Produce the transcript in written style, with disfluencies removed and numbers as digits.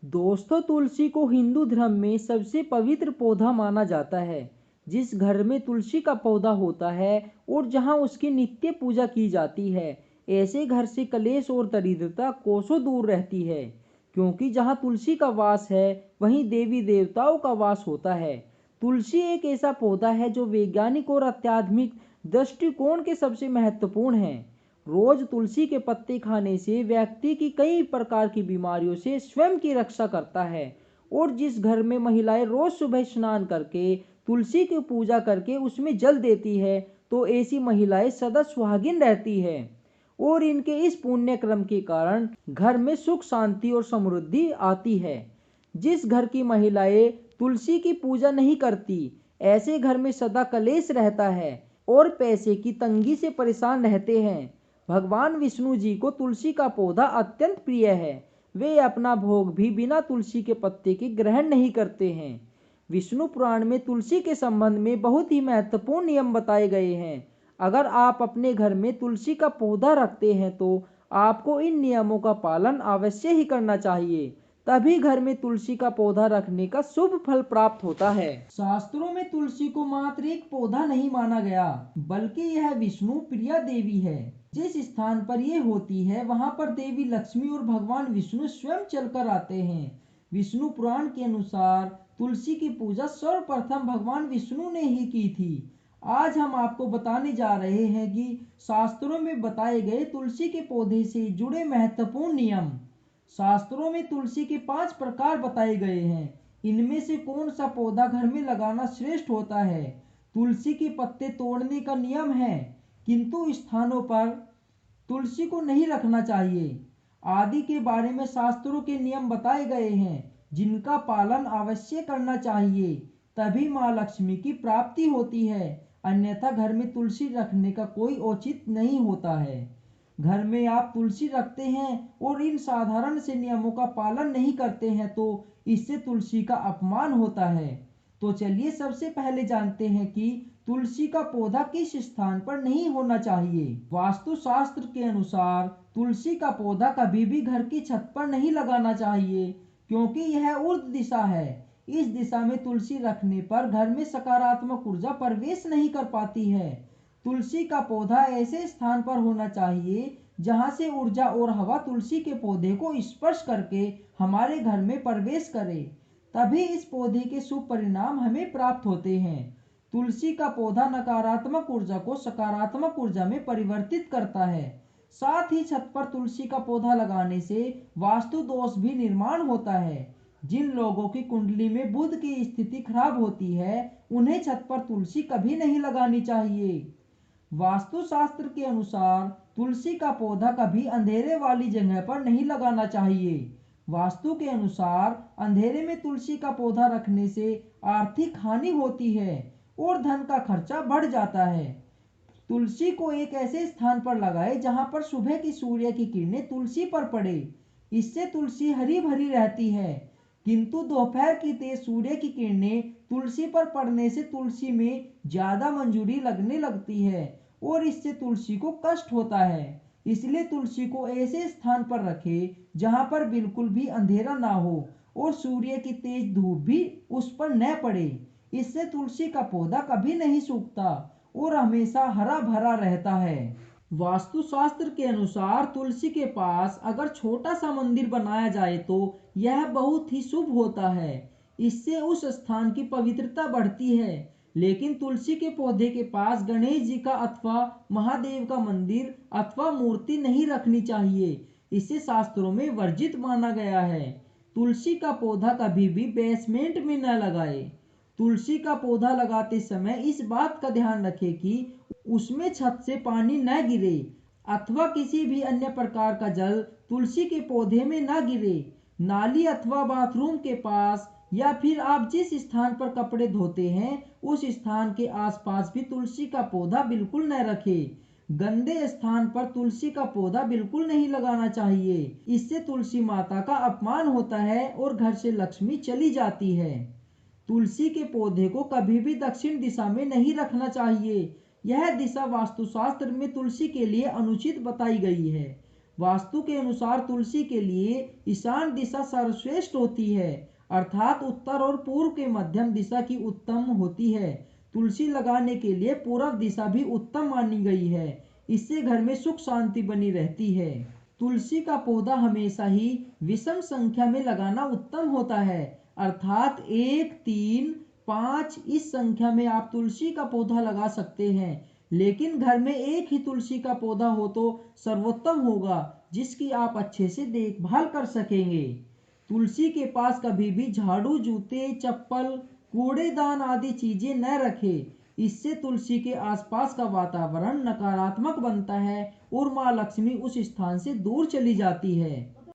दोस्तों, तुलसी को हिंदू धर्म में सबसे पवित्र पौधा माना जाता है। जिस घर में तुलसी का पौधा होता है और जहां उसकी नित्य पूजा की जाती है, ऐसे घर से कलेश और दरिद्रता कोसों दूर रहती है। क्योंकि जहां तुलसी का वास है, वहीं देवी देवताओं का वास होता है। तुलसी एक ऐसा पौधा है जो वैज्ञानिक और आध्यात्मिक दृष्टिकोण के सबसे महत्वपूर्ण है। रोज तुलसी के पत्ते खाने से व्यक्ति की कई प्रकार की बीमारियों से स्वयं की रक्षा करता है। और जिस घर में महिलाएं रोज सुबह स्नान करके तुलसी की पूजा करके उसमें जल देती है, तो ऐसी महिलाएं सदा सुहागिन रहती है। और इनके इस पुण्य क्रम के कारण घर में सुख शांति और समृद्धि आती है। जिस घर की महिलाएं तुलसी की पूजा नहीं करती, ऐसे घर में सदा कलेश रहता है और पैसे की तंगी से परेशान रहते हैं। भगवान विष्णु जी को तुलसी का पौधा अत्यंत प्रिय है। वे अपना भोग भी बिना तुलसी के पत्ते के ग्रहण नहीं करते हैं। विष्णु पुराण में तुलसी के संबंध में बहुत ही महत्वपूर्ण नियम बताए गए हैं। अगर आप अपने घर में तुलसी का पौधा रखते हैं तो आपको इन नियमों का पालन अवश्य ही करना चाहिए। तभी घर में तुलसी का पौधा रखने का शुभ फल प्राप्त होता है। शास्त्रों में तुलसी को मात्र एक पौधा नहीं माना गया, बल्कि यह विष्णु प्रिया देवी है। जिस स्थान पर यह होती है, वहां पर देवी लक्ष्मी और भगवान विष्णु स्वयं चलकर आते हैं। विष्णु पुराण के अनुसार तुलसी की पूजा सर्वप्रथम भगवान विष्णु ने ही की थी। आज हम आपको बताने जा रहे हैं कि शास्त्रों में बताए गए तुलसी के पौधे से जुड़े महत्वपूर्ण नियम। शास्त्रों में तुलसी के 5 प्रकार बताए गए हैं। इनमें से कौन सा पौधा घर में लगाना श्रेष्ठ होता है। तुलसी के पत्ते तोड़ने का नियम है, किंतु स्थानों पर तुलसी को नहीं रखना चाहिए आदि के बारे में शास्त्रों के नियम बताए गए हैं, जिनका पालन अवश्य करना चाहिए। तभी माँ लक्ष्मी की प्राप्ति होती है, अन्यथा घर में तुलसी रखने का कोई औचित नहीं होता है। घर में आप तुलसी रखते हैं और इन साधारण से नियमों का पालन नहीं करते हैं, तो इससे तुलसी का अपमान होता है। तो चलिए सबसे पहले जानते हैं कि तुलसी का पौधा किस स्थान पर नहीं होना चाहिए। वास्तु शास्त्र के अनुसार तुलसी का पौधा कभी भी घर की छत पर नहीं लगाना चाहिए, क्योंकि यह ऊर्ध्व दिशा है। इस दिशा में तुलसी रखने पर घर में सकारात्मक ऊर्जा प्रवेश नहीं कर पाती है। तुलसी का पौधा ऐसे स्थान पर होना चाहिए जहां से ऊर्जा और हवा तुलसी के पौधे को स्पर्श करके हमारे घर में प्रवेश करे, तभी इस पौधे के शुभ परिणाम हमें प्राप्त होते हैं। तुलसी का पौधा नकारात्मक ऊर्जा को सकारात्मक ऊर्जा में परिवर्तित करता है। साथ ही छत पर तुलसी का पौधा लगाने से वास्तु दोष भी निर्माण होता है। जिन लोगों की कुंडली में बुध की स्थिति खराब होती है, उन्हें छत पर तुलसी कभी नहीं लगानी चाहिए। वास्तु शास्त्र के अनुसार तुलसी का पौधा कभी अंधेरे वाली जगह पर नहीं लगाना चाहिए। वास्तु के अनुसार अंधेरे में तुलसी का पौधा रखने से आर्थिक हानि होती है और धन का खर्चा बढ़ जाता है। तुलसी को एक ऐसे स्थान पर लगाएं जहां पर सुबह की सूर्य की किरणें तुलसी पर पड़े। इससे तुलसी हरी भरी रहती है, किंतु दोपहर की तेज सूर्य की किरणें तुलसी पर पड़ने से तुलसी में ज्यादा मंजूरी लगने लगती है और इससे तुलसी को कष्ट होता है। इसलिए तुलसी को ऐसे स्थान पर रखें जहां पर बिल्कुल भी अंधेरा ना हो और सूर्य की तेज धूप भी उस पर न पड़े। इससे तुलसी का पौधा कभी नहीं सूखता और हमेशा हरा भरा रहता है। वास्तुशास्त्र के अनुसार तुलसी के पास अगर छोटा सा मंदिर बनाया जाए तो यह बहुत ही शुभ होता है। इससे उस स्थान की पवित्रता बढ़ती है। लेकिन तुलसी के पौधे के पास गणेश जी का अथवा महादेव का मंदिर अथवा मूर्ति नहीं रखनी चाहिए। इसे शास्त्रों में वर्जित माना गया है। तुलसी का पौधा कभी भी बेसमेंट में न लगाए। तुलसी का पौधा लगाते समय इस बात का ध्यान रखें कि उसमें छत से पानी न गिरे अथवा किसी भी अन्य प्रकार का जल तुलसी के पौधे में न गिरे। नाली अथवा बाथरूम के पास या फिर आप जिस स्थान पर कपड़े धोते हैं, उस स्थान के आसपास भी तुलसी का पौधा बिल्कुल न रखें। गंदे स्थान पर तुलसी का पौधा बिल्कुल नहीं लगाना चाहिए। इससे तुलसी माता का अपमान होता है और घर से लक्ष्मी चली जाती है। तुलसी के पौधे को कभी भी दक्षिण दिशा में नहीं रखना चाहिए। यह दिशा वास्तुशास्त्र में तुलसी के लिए अनुचित बताई गई है। वास्तु के अनुसार तुलसी के लिए ईशान दिशा सर्वश्रेष्ठ होती है, अर्थात उत्तर और पूर्व के मध्यम दिशा की उत्तम होती है। तुलसी लगाने के लिए पूर्व दिशा भी उत्तम मानी गई है। इससे घर में सुख शांति बनी रहती है। तुलसी का पौधा हमेशा ही विषम संख्या में लगाना उत्तम होता है, अर्थात 1, 3, 5 इस संख्या में आप तुलसी का पौधा लगा सकते हैं। लेकिन घर में एक ही तुलसी का पौधा हो तो सर्वोत्तम होगा, जिसकी आप अच्छे से देखभाल कर सकेंगे। तुलसी के पास कभी भी झाड़ू, जूते, चप्पल, कूड़ेदान आदि चीजें न रखें। इससे तुलसी के आसपास का वातावरण नकारात्मक बनता है और माँ लक्ष्मी उस स्थान से दूर चली जाती है।